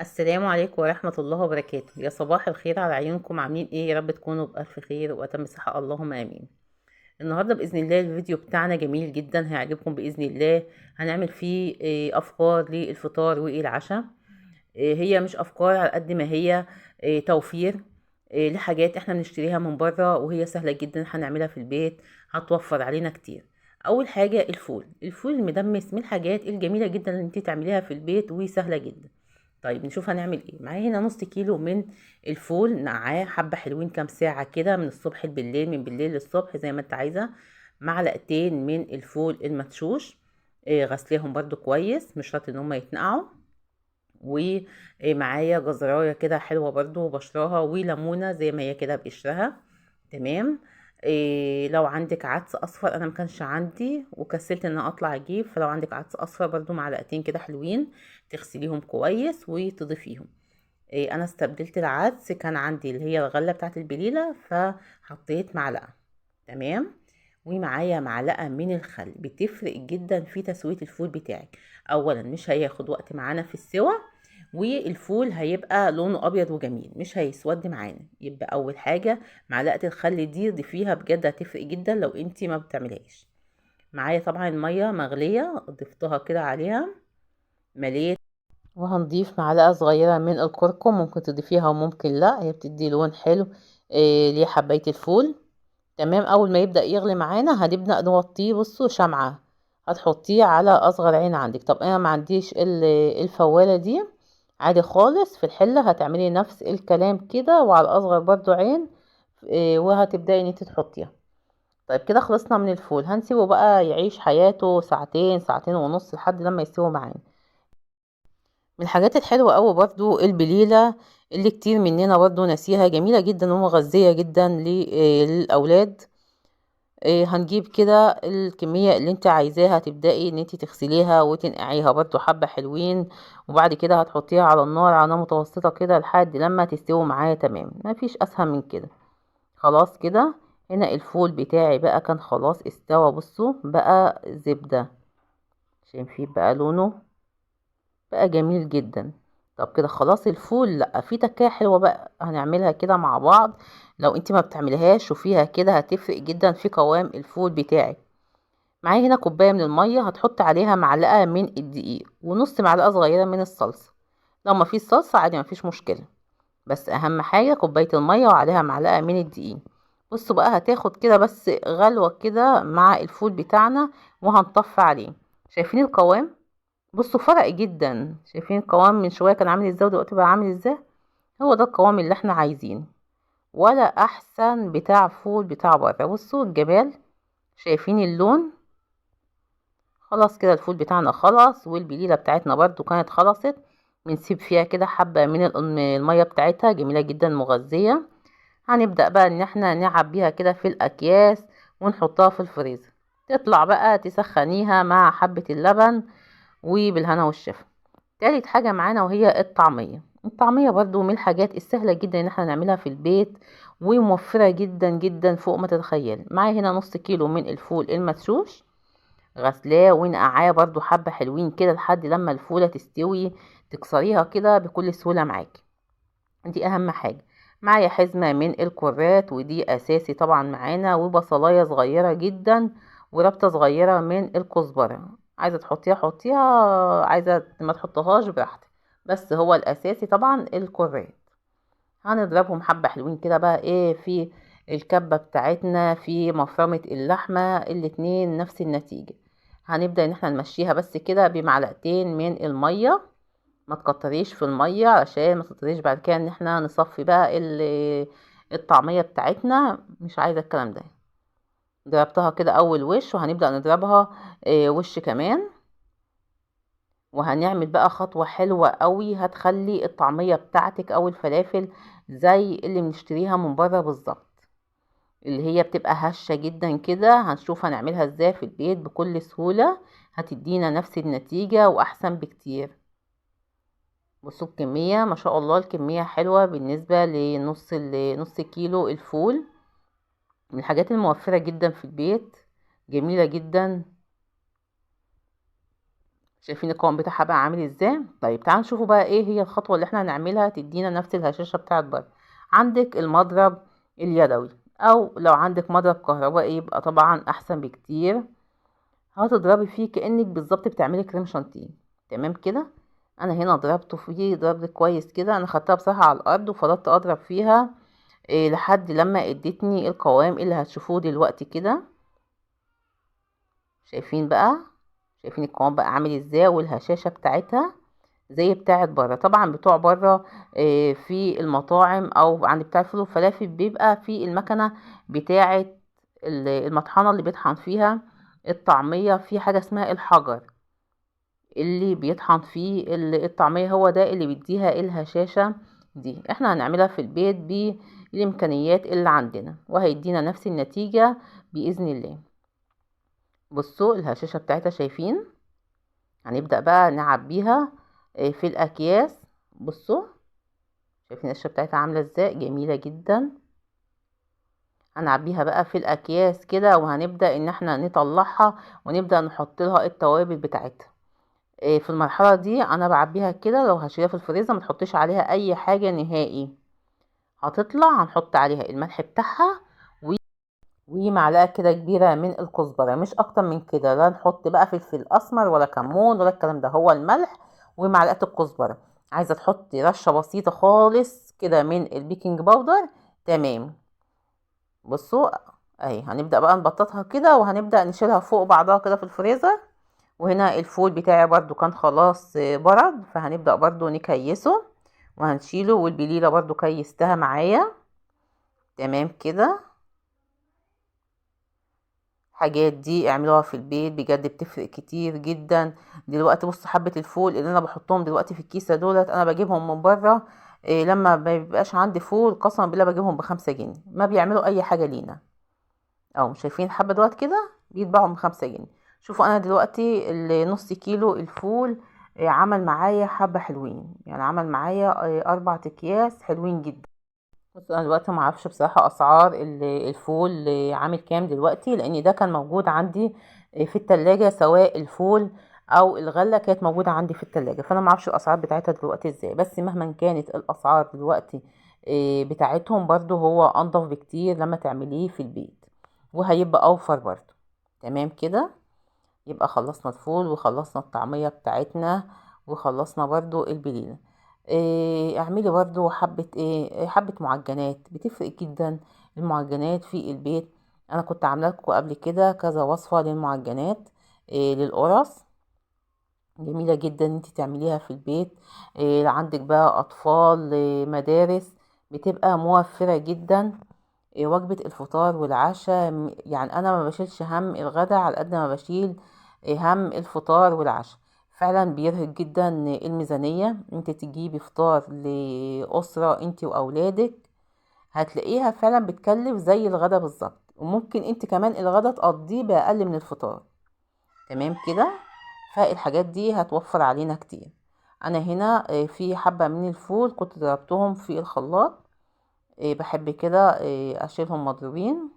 السلام عليكم ورحمة الله وبركاته. يا صباح الخير على عيونكم، عاملين ايه؟ يا رب تكونوا بألف خير وأتم صحة، اللهم آمين. النهاردة بإذن الله الفيديو بتاعنا جميل جدا، هيعجبكم بإذن الله. هنعمل فيه أفكار للفطار والعشاء. هي مش أفكار على قد ما هي توفير لحاجات احنا بنشتريها من بره، وهي سهلة جدا هنعملها في البيت، هتوفر علينا كتير. أول حاجة الفول المدمس من الحاجات الجميلة جدا اللي انت تعمليها في البيت وسهلة جدا. طيب نشوف هنعمل ايه. معايا هنا نص كيلو من الفول، نقعاه حبة حلوين كام ساعة كده، من الصبح بالليل، من بالليل للصبح زي ما انت عايزة. معلقتين من الفول المدشوش، غسلهم برضو كويس، مش شرط ان هما يتنقعوا. ومعايا جزرايه كده حلوه برضو بشراها، وليمونه زي ما هي كده بقشرها. تمام. لو عندك عدس اصفر، انا مكانش عندي وكسلت ان أنا اطلع اجيب، فلو عندك عدس اصفر برضو معلقتين كده حلوين، تغسليهم كويس وتضيفيهم. انا استبدلت العدس، كان عندي اللي هي الغله بتاعت البليله فحطيت معلقه. تمام. ومعايا معلقه من الخل، بتفرق جدا في تسويه الفول بتاعك. اولا مش هياخد وقت معانا في السوى، والفول هيبقى لونه ابيض وجميل، مش هيسود معانا. يبقى اول حاجه معلقه الخل دي ضيفيها، بجد هتفرق جدا لو انتي ما بتعملهاش. معايا طبعا الميه مغليه، ضفتها كده عليها، مليت. وهنضيف معلقة صغيرة من الكركم، ممكن تضيفيها وممكن لا، هي بتدي لون حلو لحباية الفول. تمام. اول ما يبدأ يغلي معانا هنبدأ نوطيه، بصوا شمعة، هتحطيه على اصغر عين عندك. طب انا ما عنديش الفوالة دي، عادي خالص في الحلة هتعملي نفس الكلام كده، وعلى اصغر برضو عين، وهتبدأي ان انت تحطيها. طيب كده خلصنا من الفول، هنسيبه بقى يعيش حياته ساعتين، ساعتين ونص، لحد لما يستوي معانا. من الحاجات الحلوة قوي برضو البليلة، اللي كتير مننا برضو ناسيها، جميلة جدا ومغذية جدا للأولاد. هنجيب كده الكمية اللي انت عايزاها، تبدأي ان انت تغسليها وتنقعيها برضو حبة حلوين، وبعد كده هتحطيها على النار على متوسطة كده لحد لما تستوي معايا تمام، مفيش اسهل من كده. خلاص كده. هنا الفول بتاعي بقى كان خلاص استوى، بصوا بقى زبدة، شايفين بقى لونه بقى جميل جدا. طب كده خلاص الفول، لا في تكايه حلوه بقى هنعملها كده مع بعض. لو انت ما بتعمليهاش شوفيها كده، هتفرق جدا في قوام الفول بتاعك. معايا هنا كوبايه من الميه، هتحط عليها معلقه من الدقيق ونص معلقه صغيره من الصلصه. لو ما فيش صلصه عادي، ما فيش مشكله، بس اهم حاجه كوبايه الميه وعليها معلقه من الدقيق. بصوا بقى هتاخد كده بس غلوه كده مع الفول بتاعنا، وهنطفي عليه. شايفين القوام؟ بصوا فرق جدا، شايفين القوام من شويه كان عامل ازاي ودلوقتي بقى عامل ازاي؟ هو ده القوام اللي احنا عايزينه، ولا احسن بتاع فول بتاع بره. بصوا الجمال، شايفين اللون؟ خلاص كده الفول بتاعنا خلاص، والبليله بتاعتنا برضو كانت خلصت. بنسيب فيها كده حبه من الميه بتاعتها، جميله جدا مغذيه. هنبدا بقى ان احنا نعبيها كده في الاكياس ونحطها في الفريزر، تطلع بقى تسخنيها مع حبه اللبن، وبالهنا والشفا. تالت حاجة معانا وهي الطعمية. الطعمية برضو من الحاجات السهلة جدا ان احنا نعملها في البيت، وموفرة جدا جدا فوق ما تتخيل. معايا هنا نص كيلو من الفول المدشوش، غسلاه ونقعاه برضو حبة حلوين كده لحد لما الفولة تستوي، تكسريها كده بكل سهولة معاكي. دي اهم حاجة. معايا حزمة من الكرات، ودي اساسي طبعا معانا، وبصلاية صغيرة جدا، وربطة صغيرة من الكزبرة. عايزة تحطيها حطيها، عايزة ما تحطهاش براحتك، بس هو الاساسي طبعا الكرات. هنضربهم حبة حلوين كده بقى ايه في الكبة بتاعتنا، في مفرمة اللحمة، الاتنين نفس النتيجة. هنبدأ ان احنا نمشيها بس كده بمعلقتين من المية، ما تكتريش في المية عشان ما تضطريش بعد كده ان احنا نصفي بقى الطعمية بتاعتنا، مش عايزة الكلام ده. ضربتها كده اول وش، وهنبدأ نضربها وش كمان. وهنعمل بقى خطوة حلوة قوي، هتخلي الطعمية بتاعتك او الفلافل زي اللي بنشتريها من بره بالظبط، اللي هي بتبقى هشة جدا كده. هنشوف هنعملها ازاي في البيت بكل سهولة، هتدينا نفس النتيجة واحسن بكتير. بصوا الكمية ما شاء الله، الكمية حلوة بالنسبة لنص كيلو الفول. من الحاجات الموفرة جدا في البيت، جميلة جدا. شايفين القوام بتاعها بقى عامل ازاي؟ طيب تعالوا نشوفوا بقى ايه هي الخطوة اللي احنا هنعملها تدينا نفس الهشاشة بتاعت بره. عندك المضرب اليدوي، او لو عندك مضرب كهربائي يبقى طبعا احسن بكتير. هتضربي فيه كأنك بالظبط بتعملي كريم شانتيه. تمام كده. انا هنا ضربته فيه ضرب كويس كده، انا خدتها بصراحة على الارض وفضلت اضرب فيها لحد لما ادتني القوام اللي هتشوفوه دلوقتي كده. شايفين بقى؟ شايفين القوام بقى عامل ازاي والهشاشة بتاعتها زي بتاعت بره. طبعا بتوع بره في المطاعم او عند بتاع الفول والفلافل بيبقى في المكنة بتاعت المطحنة اللي بيطحن فيها الطعمية، في حاجة اسمها الحجر اللي بيطحن فيه الطعمية، هو ده اللي بيديها الهشاشة دي. احنا هنعملها في البيت بالامكانيات اللي عندنا وهيدينا نفس النتيجة بإذن الله. بصوا الهشاشة بتاعتها شايفين؟ هنبدأ بقى نعبيها في الأكياس. بصوا شايفين القشرة بتاعتها عاملة ازاي؟ جميلة جدا. هنعبيها بقى في الأكياس كده وهنبدأ ان احنا نطلعها ونبدأ نحط لها التوابل بتاعتها. في المرحلة دي انا بعبيها كده، لو هشيلها في الفريزر ما تحطيش عليها اي حاجة نهائي. هتطلع هنحط عليها الملح بتاعها ومعلقة كده كبيرة من الكزبرة، مش اكتر من كده. لا نحط بقى فلفل اسمر ولا كمون ولا الكلام ده، هو الملح ومعلقة الكزبرة. عايزة تحطي رشة بسيطة خالص كده من البيكنج باودر، تمام. بصوا اهي هنبدأ بقى نبططها كده وهنبدأ نشيلها فوق بعضها كده في الفريزر. وهنا الفول بتاعي برضو كان خلاص برد، فهنبدأ برضو نكيسه وهنشيله. والبليلة برضو كيستها معايا، تمام كده. الحاجات دي اعملوها في البيت بجد بتفرق كتير جدا. دلوقتي بص حبة الفول اللي انا بحطهم دلوقتي في الكيسة دولت انا بجيبهم من بره. لما ما بيبقاش عندي فول قسما بالله بجيبهم ب5 جنيه، ما بيعملوا اي حاجة لينا. او شايفين الحبة دوت كده بيتباعوا ب5 جنيه. شوفوا انا دلوقتي النص كيلو الفول عمل معايا حبة حلوين، يعني عمل معايا 4 اكياس حلوين جدا. بص انا دلوقتي ما اعرفش بصراحه اسعار الفول عامل كام دلوقتي، لان ده كان موجود عندي في التلاجة، سواء الفول او الغله كانت موجوده عندي في التلاجة، فانا ما اعرفش الاسعار بتاعتها دلوقتي ازاي. بس مهما كانت الاسعار دلوقتي بتاعتهم برضو هو انضف بكتير لما تعمليه في البيت وهيبقى اوفر برضو. تمام كده. يبقى خلصنا الفول وخلصنا الطعمية بتاعتنا وخلصنا برضو البليلة. اعملي برضو حبة حبة معجنات بتفرق جدا. المعجنات في البيت انا كنت عامله لكم قبل كده كذا وصفة للمعجنات للقرص، جميلة جدا انت تعمليها في البيت. عندك بقى اطفال مدارس بتبقى موفرة جدا. وجبة الفطار والعشاء يعني انا ما بشيلش هم الغدا على قد ما بشيل هم الفطار والعشاء. فعلا بيرهق جدا الميزانية. انت تجيبي فطار لأسرة انت واولادك هتلاقيها فعلا بتكلف زي الغدا بالظبط، وممكن انت كمان الغدا تقضيه بأقل من الفطار. تمام كده. فالحاجات دي هتوفر علينا كتير. انا هنا في حبة من الفول كنت ضربتهم في الخلاط. بحب كده اشيلهم مضروبين.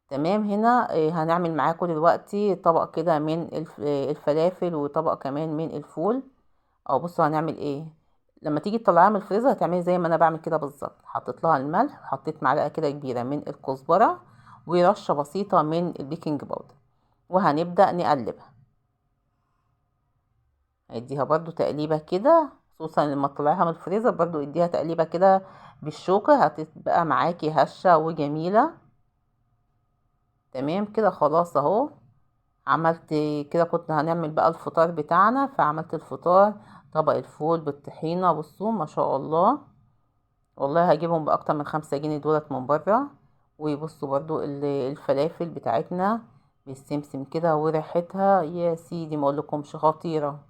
تمام. هنا هنعمل معاكم دلوقتي طبق كده من الفلافل وطبق كمان من الفول. او بصوا هنعمل ايه. لما تيجي تطلعيها من الفريزر هتعملي زي ما انا بعمل كده بالظبط. حطيت لها الملح وحطيت معلقه كده كبيره من الكزبره ورشه بسيطه من البيكنج باودر وهنبدا نقلبها. اديها برضو تقليبه كده، خصوصا لما تطلعيها من الفريزر برضو اديها تقليبه كده بالشوكه هتبقى معاكي هشه وجميله. تمام كده. خلاص اهو عملت كده. كنت هنعمل بقى الفطار بتاعنا فعملت الفطار طبق الفول بالطحينة. بصوا ما شاء الله، والله هجيبهم بأكتر من 5 جنيه دولت من بره. وبصوا برضو الفلافل بتاعتنا بالسمسم كده وريحتها يا سيدي ما اقولكمش خطيرة.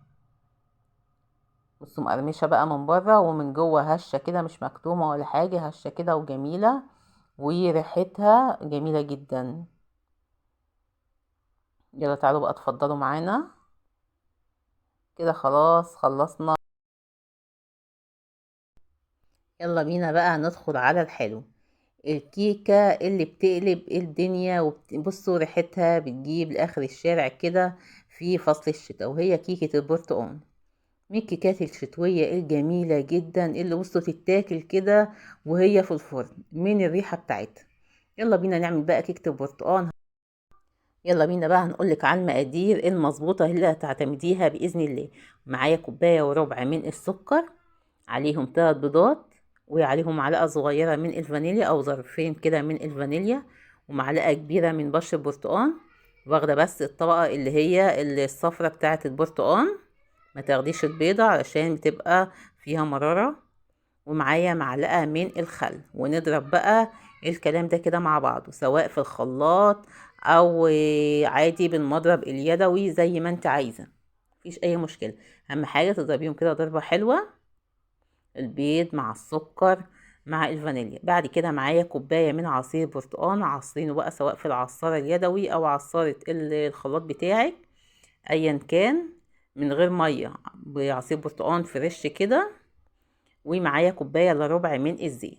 بصوا مقرمشة بقى من بره ومن جوه هشة كده، مش مكتومة ولا حاجة، هشة كده وجميلة وريحتها جميلة جدا. يلا تعالوا بقى اتفضلوا معانا كده. خلاص خلصنا. يلا بينا بقى ندخل على الحلو. الكيكة اللي بتقلب الدنيا، وبصوا ريحتها بتجيب لآخر الشارع كده. في فصل الشتاء، وهي كيكة البرتقال من الكيكات الشتوية الجميلة جدا اللي وصلت تتاكل كده وهي في الفرن من الريحة بتاعتها. يلا بينا نعمل بقى كيكة البرتقال. يلا بينا بقى هنقولك على المقادير المظبوطة اللي هتعتمديها بإذن الله. معايا كوباية وربع من السكر، عليهم 3 بيضات، وعليهم معلقة صغيرة من الفانيليا أو ظرفين كده من الفانيليا، ومعلقة كبيرة من بشر برتقال. واخدة بس الطبقة اللي هي الصفرة بتاعة البرتقال، ما تاخديش البيضة علشان بتبقى فيها مرارة. ومعايا معلقة من الخل، ونضرب بقى الكلام ده كده مع بعضه سواء في الخلاط او عادي بالمضرب اليدوي زي ما انت عايزة، مفيش اي مشكلة. اهم حاجة تضربيهم كده ضربة حلوة، البيض مع السكر مع الفانيليا. بعد كده معايا كوباية من عصير برتقال، عصرينه بقى سواء في العصارة اليدوي او عصارة الخلاط بتاعك ايا كان، من غير مية، بعصير برتقال فريش كده. ومعايا كوباية الا ربع من الزيت.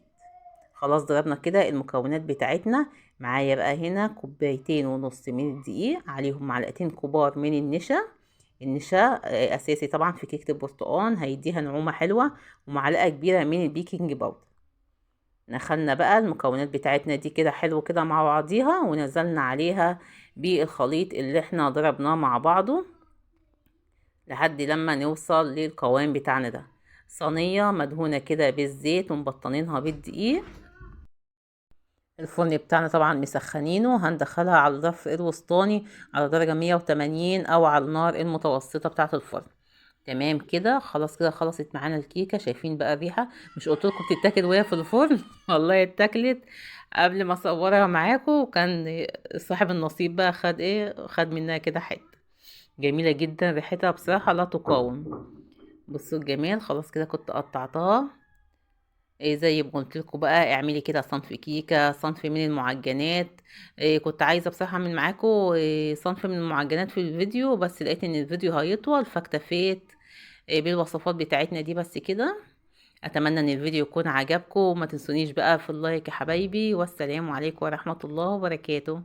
خلاص ضربنا كده المكونات بتاعتنا. معايا بقى هنا كوبايتين ونص من الدقيق، عليهم معلقتين كبار من النشا. النشا اساسي طبعا في كيكة البرتقال، هيديها نعومة حلوة. ومعلقة كبيرة من البيكنج باودر. نخلنا بقى المكونات بتاعتنا دي كده حلو كده مع بعضيها، ونزلنا عليها بالخليط اللي احنا ضربناه مع بعضه لحد لما نوصل للقوام بتاعنا ده. صينية مدهونة كده بالزيت ومبطنينها بالدقيق. الفرن بتاعنا طبعا مسخنينه، هندخلها على الرف الوسطاني على درجة 180 او على النار المتوسطة بتاعة الفرن. تمام كده، خلاص كده خلصت معانا الكيكة. شايفين بقى الريحة؟ مش قلتلكم بتتاكل وهي في الفرن؟ والله اتاكلت قبل ما اصورها معاكم، وكان صاحب النصيب بقى خد ايه، خد منها كده حتة. جميلة جدا ريحتها بصراحة لا تقاوم. بصوا الجمال. خلاص كده كنت قطعتها إيه زي ما قلت لكم بقى، اعملي كده صنف كيكه، صنف من المعجنات. إيه كنت عايزه بصراحه اعمل معاكم إيه صنف من المعجنات في الفيديو، بس لقيت ان الفيديو هيطول فاكتفيت إيه بالوصفات بتاعتنا دي بس كده. اتمنى ان الفيديو يكون عجبكم، وما تنسونيش بقى في اللايك يا حبايبي، والسلام عليكم ورحمه الله وبركاته.